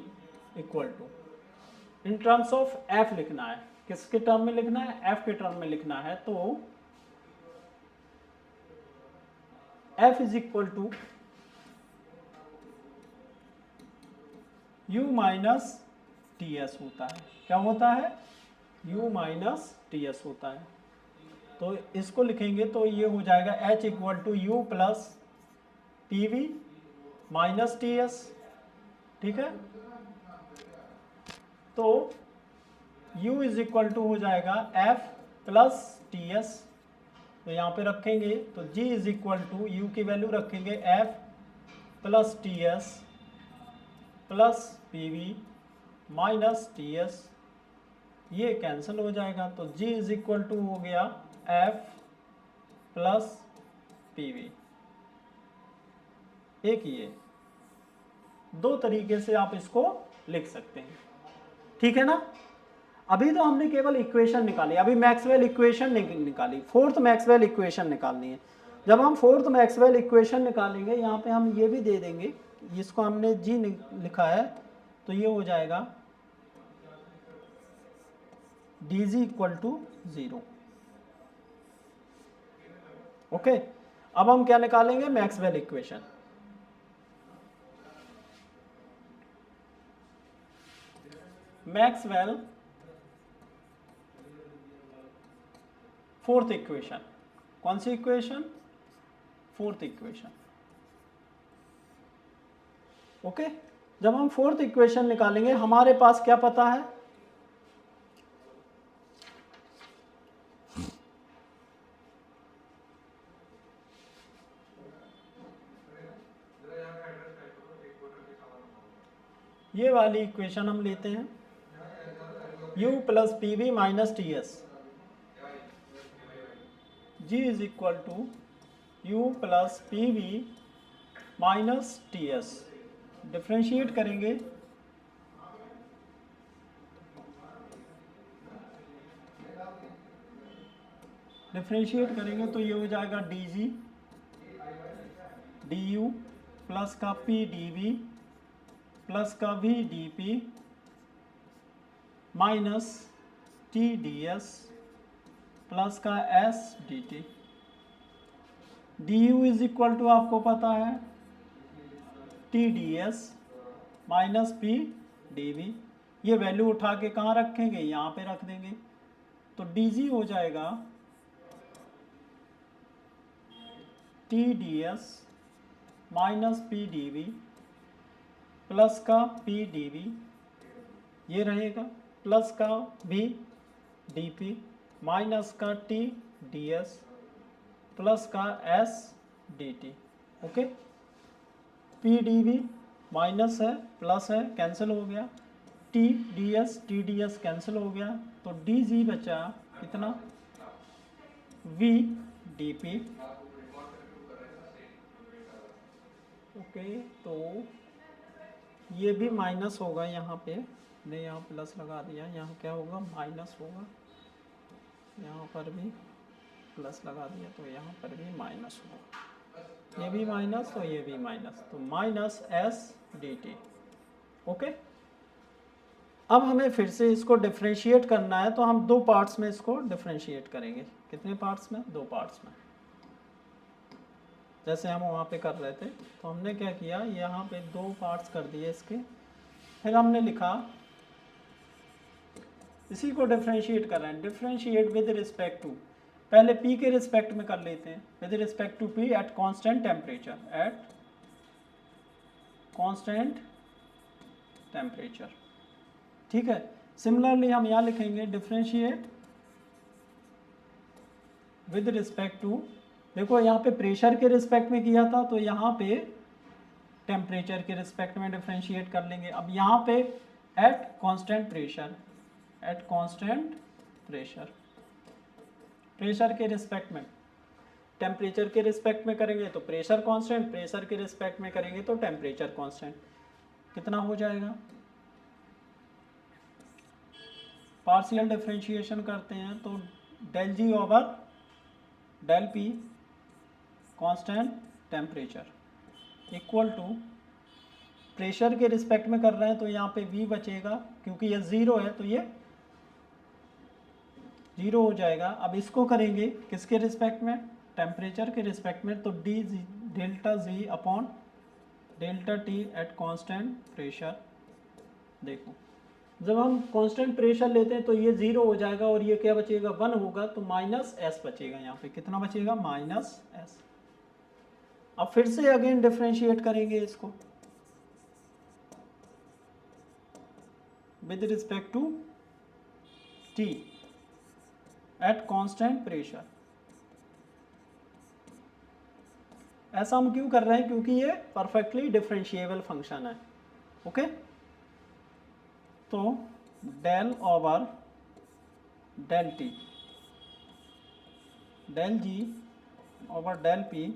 equal to, in terms of F लिखना है। किसके टर्म में लिखना है? F के टर्म में लिखना है। तो F is equal to U minus T S होता है। क्या होता है? U माइनस टी एस होता है। तो इसको लिखेंगे तो ये हो जाएगा H equal to U plus P V minus T S, ठीक है। तो U इज इक्वल टू हो जाएगा F प्लस टी एस, तो यहाँ पे रखेंगे तो G is equal to U की वैल्यू रखेंगे F plus T S plus P V minus T S, ये कैंसिल हो जाएगा। तो G इज इक्वल टू हो गया F प्लस पी वी। एक ये दो तरीके से आप इसको लिख सकते हैं, ठीक है ना। अभी तो हमने केवल इक्वेशन निकाली, अभी मैक्सवेल इक्वेशन निकाली, फोर्थ मैक्सवेल इक्वेशन निकालनी है। जब हम फोर्थ मैक्सवेल इक्वेशन निकालेंगे, यहाँ पे हम ये भी दे देंगे, इसको हमने जी लिखा है, तो ये हो जाएगा D G equal to 0। Okay, अब हम क्या निकालेंगे, Maxwell equation. Maxwell fourth equation, कौन सी इक्वेशन? Fourth equation. ओके, जब हम फोर्थ इक्वेशन निकालेंगे, हमारे पास क्या पता है, ये वाली इक्वेशन हम लेते हैं, u plus P V minus T S, G is equal to U plus P V minus T S. Differentiate करेंगे, तो ये हो जाएगा D G D U plus का पी डी वी प्लस का V D P minus T D S plus का S D T. D you is equal to आपको पता है T D S minus P D V, ये value उठा के कहाँ रखेंगे, यहाँ पे रख देंगे। तो डी जी हो जाएगा T D S minus P D V plus का पी डी वी, ये रहेगा प्लस का वी डी पी माइनस का टी डी एस प्लस का S D T. Okay, P D V minus है प्लस है, कैंसिल हो गया, टी डी एस कैंसिल हो गया, तो डी जी बचा कितना, वी डी पी। ओके, तो ये भी माइनस होगा यहाँ पे, ने यहाँ प्लस लगा दिया, यहाँ क्या होगा, माइनस होगा, यहाँ पर भी प्लस लगा दिया, तो यहाँ पर भी माइनस होगा, ये भी माइनस तो ये भी माइनस, तो minus S D T. Okay, अब हमें फिर से इसको डिफ्रेंशिएट करना है, तो हम दो पार्ट्स में इसको डिफ्रेंशिएट करेंगे। कितने पार्ट्स में? दो पार्ट्स में, जैसे हम वहाँ पे कर रहे थे। तो हमने क्या किया, यहाँ पे दो पार्ट्स कर दिए इसके, फिर हमने लिखा, इसी को डिफ्रेंशिएट कर रहे हैं, डिफ्रेंशिएट विद रिस्पेक्ट टू, पहले P के रिस्पेक्ट में कर लेते हैं, with respect to P at constant temperature, at constant temperature, ठीक है। सिमिलरली हम यहाँ लिखेंगे डिफ्रेंशिएट विद रिस्पेक्ट टू, देखो यहाँ पे प्रेशर के रिस्पेक्ट में किया था, तो यहाँ पे टेम्परेचर के रिस्पेक्ट में डिफ्रेंशिएट कर लेंगे। अब यहाँ पे eight constant pressure, at constant pressure. Pressure के रिस्पेक्ट में, टेम्परेचर के रिस्पेक्ट में करेंगे तो प्रेशर कांस्टेंट, प्रेशर के रिस्पेक्ट में करेंगे तो टेम्परेचर कांस्टेंट। कितना हो जाएगा, पार्शियल डिफरेंशिएशन करते हैं तो del G over del P constant temperature equal to, pressure के रिस्पेक्ट में कर रहे हैं तो यहाँ पे v बचेगा, क्योंकि ये ज़ीरो है तो ये ज़ीरो हो जाएगा। अब इसको करेंगे किसके रिस्पेक्ट में, टेम्परेचर के रिस्पेक्ट में, तो D delta G upon delta T at constant pressure. देखो जब हम कांस्टेंट प्रेशर लेते हैं तो ये ज़ीरो हो जाएगा और ये क्या बचेगा, 1 होगा, तो माइनस एस बचेगा। यहाँ पे कितना बचेगा, माइनस एस। अब फिर से अगेन डिफरेंशिएट करेंगे इसको with respect to T at constant pressure. ऐसा हम क्यों कर रहे हैं, क्योंकि ये परफेक्टली डिफरेंशिएबल फंक्शन है। ओके, तो del over del T del G over del P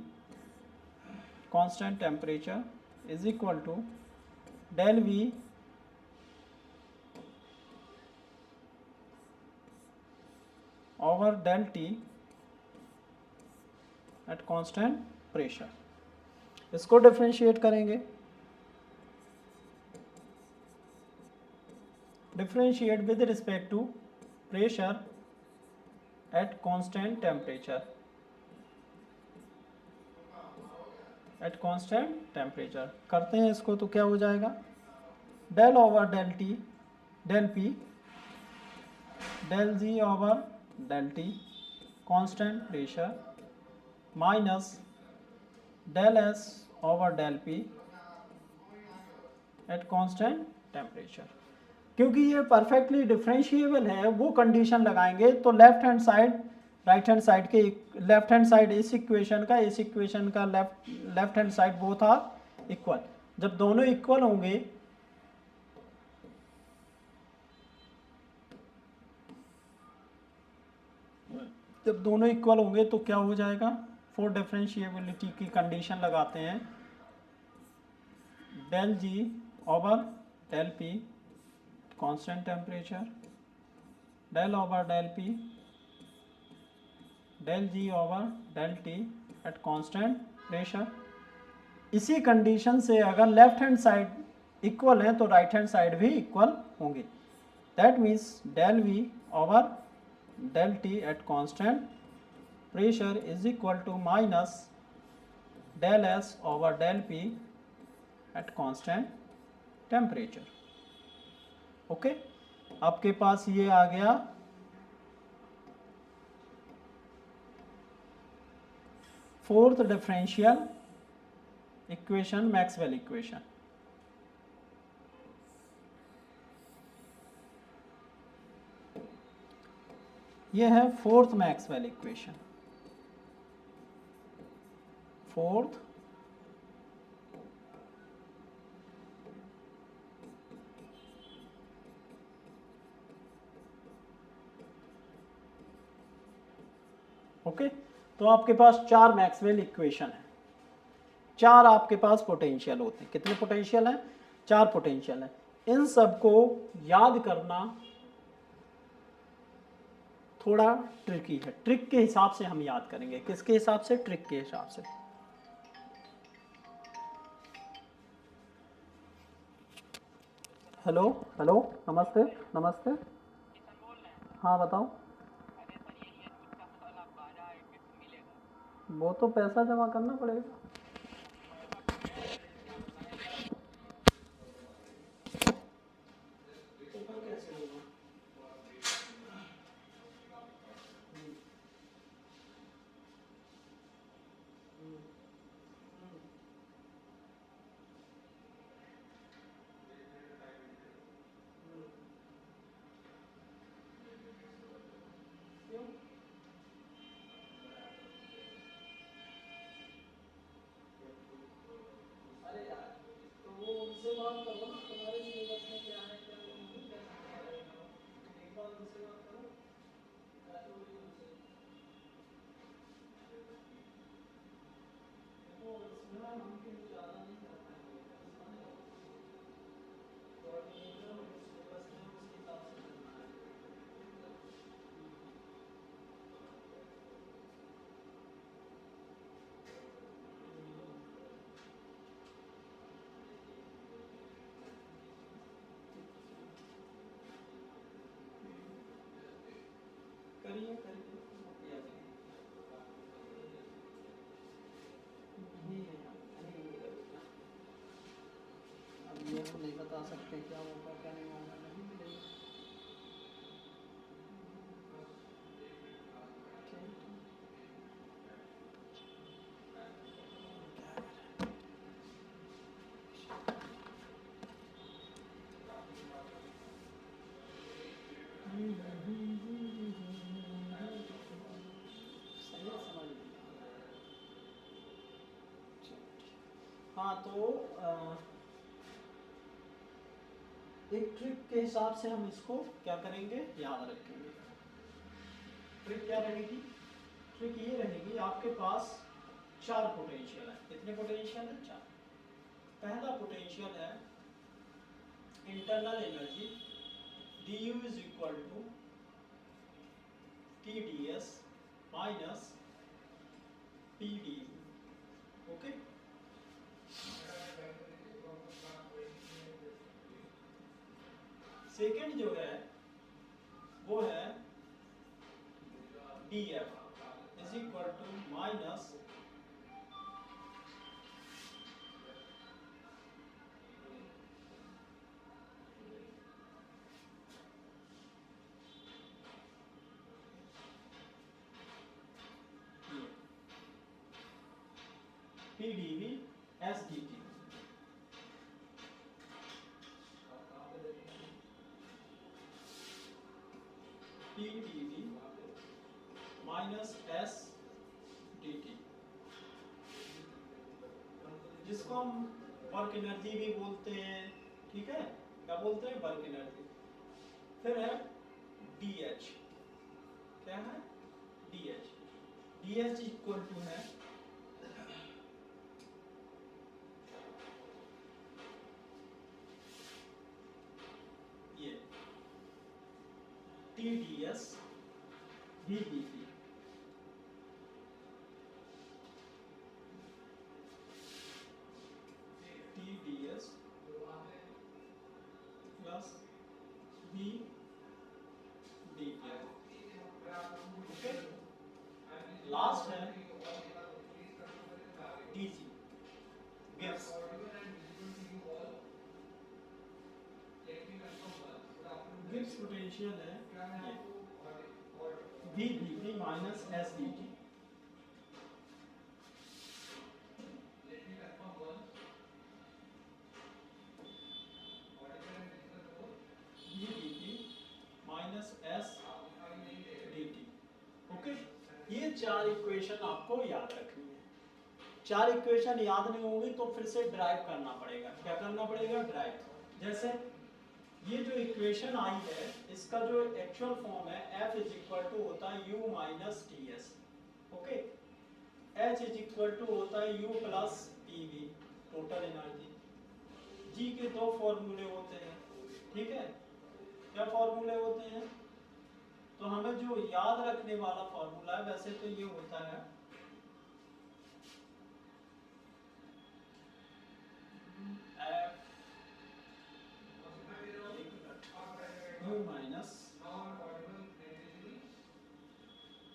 constant temperature is equal to del V over del T at constant pressure. इसको डिफरेंशिएट करेंगे, differentiate with respect to pressure at constant temperature, at constant temperature करते हैं इसको तो क्या हो जाएगा, del over del T del P del G over del T constant pressure minus del S over del P at constant temperature. क्योंकि ये perfectly differentiable है, वो कंडीशन लगाएंगे तो left hand side right hand side के, left hand side इस equation का left hand side both are equal. जब दोनों इक्वल होंगे तो क्या हो जाएगा, फॉर डिफरेंशिएबिलिटी की कंडीशन लगाते हैं, del G over del P constant temperature del over del P del G over del T at constant pressure. इसी कंडीशन से अगर लेफ्ट हैंड साइड इक्वल है तो राइट हैंड साइड भी इक्वल होंगे। That means del V over del T at constant pressure is equal to minus del S over del P at constant temperature. Okay, आपके पास ये आ गया fourth differential equation, Maxwell equation. ये है fourth Maxwell equation, fourth okay. तो आपके पास 4 Maxwell equation है, 4 आपके पास पोटेंशियल होते हैं। कितने पोटेंशियल हैं, 4 पोटेंशियल हैं। इन सबको याद करना थोड़ा ट्रिकी है, ट्रिक के हिसाब से हम याद करेंगे। किसके हिसाब से, ट्रिक के हिसाब से। हेलो हेलो, नमस्ते नमस्ते, हाँ बताओ। वो तो पैसा जमा करना पड़ेगा। करिए अब ये हम नहीं बता सकते क्या होगा क्या नहीं होगा, नहीं मिलेगा। सही है, समझ लीजिए। हाँ तो एक ट्रिक के हिसाब से हम इसको क्या करेंगे, याद रखेंगे। ट्रिक क्या रहेगी? ट्रिक ये रहेगी, आपके पास 4 पोटेंशियल है। कितने पोटेंशियल है? 4। पहला पोटेंशियल है internal energy du is equal to TdS minus PdV। Okay, second जो है वो है dF is equal to minus PdV SdT। PdV minus SdT, जिसको हम वर्क एनर्जी भी बोलते हैं। ठीक है, क्या बोलते हैं? Work energy. फिर है DH। क्या है? DH। DH इक्वल टू है ये TdS ddt। TdS plus ddt। Okay, last है dg गिव्स गिब्स पोटेंशियल है ये VdV minus SdT। VdV minus SdT। Okay, ये 4 इक्वेशन आपको याद रखनी है। 4 इक्वेशन याद नहीं होंगी तो फिर से ड्राइव करना पड़ेगा। क्या करना पड़ेगा? ड्राइव। जैसे ये जो इक्वेशन आई है, इसका जो एक्चुअल फॉर्म है F इज इक्वल टू होता है U minus TS। Okay, H is equal to होता है U plus PV total energy. G के 2 फॉर्मूले होते हैं। ठीक है, क्या फॉर्मूले होते हैं? तो हमें जो याद रखने वाला फॉर्मूला है, वैसे तो ये होता है F U माइनस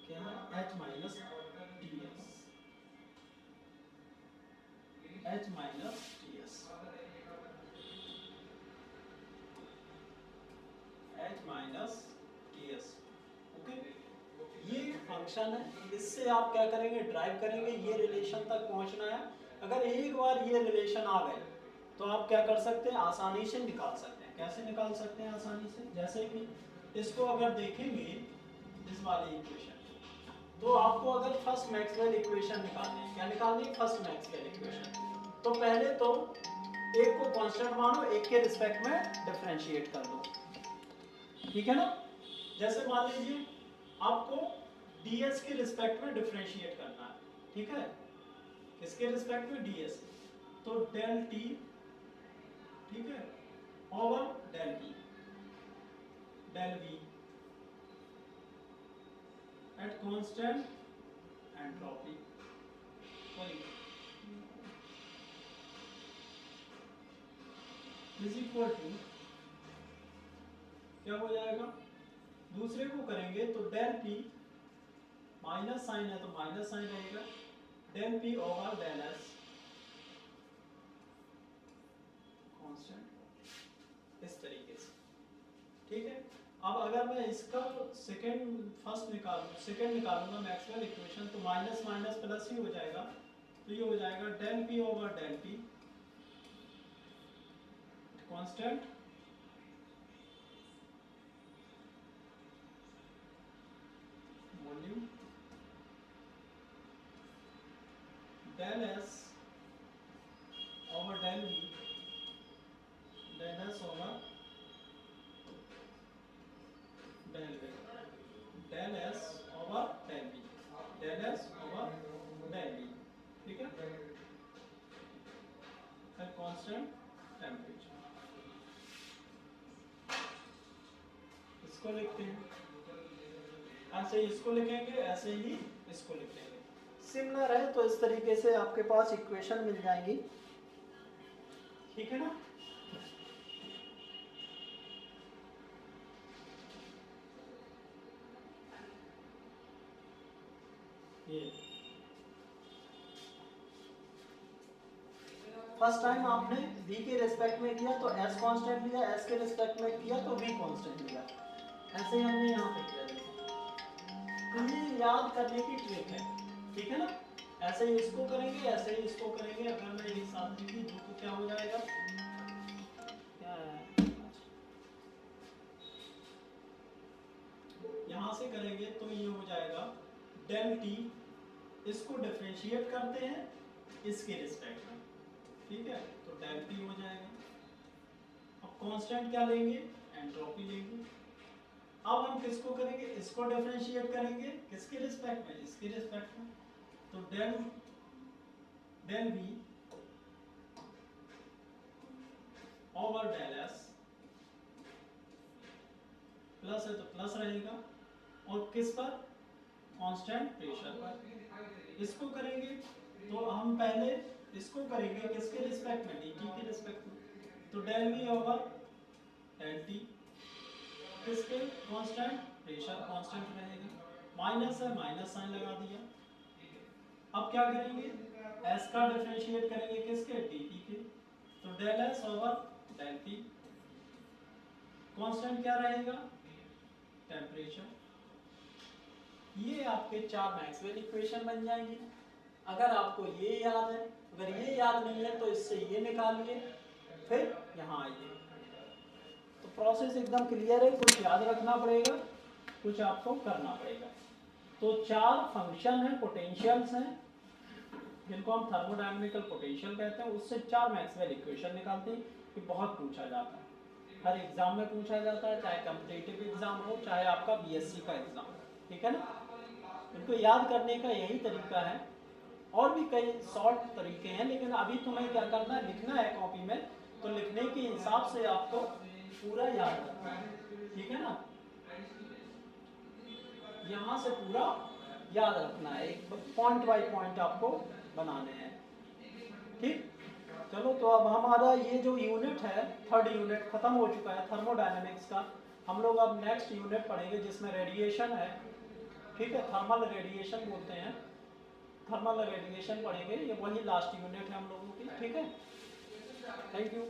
क्या है? H minus TS। H minus TS, H minus TS। Okay, ये फंक्शन है, इससे आप क्या करेंगे? ड्राइव करेंगे। ये रिलेशन तक पहुंचना है। अगर एक बार ये रिलेशन आ गए तो आप क्या कर सकते हैं? आसानी से निकाल सकते हैं। कैसे निकाल सकते हैं आसानी से? जैसे कि इसको अगर देखेंगे, इस वाली इक्वेशन, तो आपको अगर फर्स्ट मैक्सवेल इक्वेशन निकालनी है, क्या निकालनी है? First Maxwell equation. तो पहले तो एक को कांस्टेंट मानो, एक के रिस्पेक्ट में डिफरेंशिएट कर दो। ठीक है ना? जैसे मान लीजिए आपको ds के रिस्पेक्ट में डिफरेंशिएट करना है, ठीक है, किसके रिस्पेक्ट में, ds, तो डेल t, ठीक है, over del t del v at constant entropy, sorry, is equal to, क्या हो जाएगा, दूसरे को करेंगे तो डेल p, माइनस साइन है तो माइनस साइन रहेगा, del p over del s constant, इस तरीके से, ठीक है। अब अगर मैं इसका सेकंड निकालूंगा मैक्सवेल इक्वेशन, तो माइनस माइनस प्लस ही हो जाएगा, तो ये हो जाएगा del p over del t constant volume del s over del v del s over del v del s over del v del s over del v, ठीक है, फिर कांस्टेंट टेम्परेचर, इसको लिखते हैं, ऐसे ही इसको लिखेंगे, ऐसे ही इसको लिखेंगे, सिमिलर है तो इस तरीके से आपके पास इक्वेशन मिल जाएंगी, ठीक है ना। ये फर्स्ट टाइम आपने v के रिस्पेक्ट में किया तो s कांस्टेंट लिया, s के रिस्पेक्ट में किया तो v कांस्टेंट लिया, ऐसे ही हमने यहाँ पे किया, तो ये याद करने की ट्रिक है, ठीक है ना। ऐसे ही इसको करेंगे, ऐसे ही इसको करेंगे, अगर मैं एक साथ लिखी दूँ तो क्या हो जाएगा, क्या है, यहाँ से करेंगे तो ये हो जाएगा डेल t, इसको डिफरेंशिएट करते हैं इसके रिस्पेक्ट में, ठीक है, तो डेल t हो जाएगा। अब कांस्टेंट क्या लेंगे, एंट्रोपी लेंगे। अब हम किसको करेंगे, इसको डिफरेंशिएट करेंगे किसके रिस्पेक्ट में, इसके रिस्पेक्ट में, तो del v over del s, plus है तो प्लस रहेगा, और किस पर, कांस्टेंट प्रेशर पर। इसको करेंगे तो हम पहले इसको करेंगे किसके रिस्पेक्ट में, dt के रिस्पेक्ट में, तो del v over del t, किसके, कांस्टेंट प्रेशर, कांस्टेंट रहेगा, माइनस है माइनस साइन लगा दिया। अब क्या करेंगे, s का डिफरेंशिएट करेंगे किसके, dt के, तो del s over del t, constant क्या रहेगा, टेम्परेचर। ये आपके 4 मैक्सवेल इक्वेशन बन जाएंगी। अगर आपको ये याद है, अगर ये याद नहीं है तो इससे ये निकालिए, फिर यहाँ आइए। तो प्रोसेस एकदम क्लियर है, कुछ याद रखना पड़ेगा, कुछ आपको करना पड़ेगा। तो 4 फंक्शन हैं, पोटेंशियल्स हैं, जिनको हम थर्मोडायनेमिकल पोटेंशियल कहते हैं, उससे 4 मैक्सवेल इक्वेशन निकालते हैं। ये बहुत पूछा जाता है, हर एग्जाम में पूछा जाता है, चाहे कॉम्पिटिटिव एग्जाम हो, चाहे आपका बीएससी का एग्जाम, ठीक है ना। इनको याद करने का यही तरीका है, और भी कई शॉर्ट तरीके हैं, लेकिन अभी तुम्हें क्या करना है, लिखना है कॉपी में, तो लिखने के हिसाब से आपको पूरा याद रखना है, ठीक है ना। यहाँ से पूरा याद रखना है, एक पॉइंट बाय पॉइंट आपको बनाने हैं, ठीक। चलो, तो अब हमारा ये जो यूनिट है, 3rd यूनिट खत्म हो चुका है थर्मोडायनेमिक्स का। हम लोग अब नेक्स्ट यूनिट पढ़ेंगे जिसमें रेडिएशन है, ठीक है, थर्मल रेडिएशन बोलते हैं, थर्मल रेडिएशन पढ़ेंगे। ये वही लास्ट यूनिट है हम लोगों की, ठीक है। Thank you.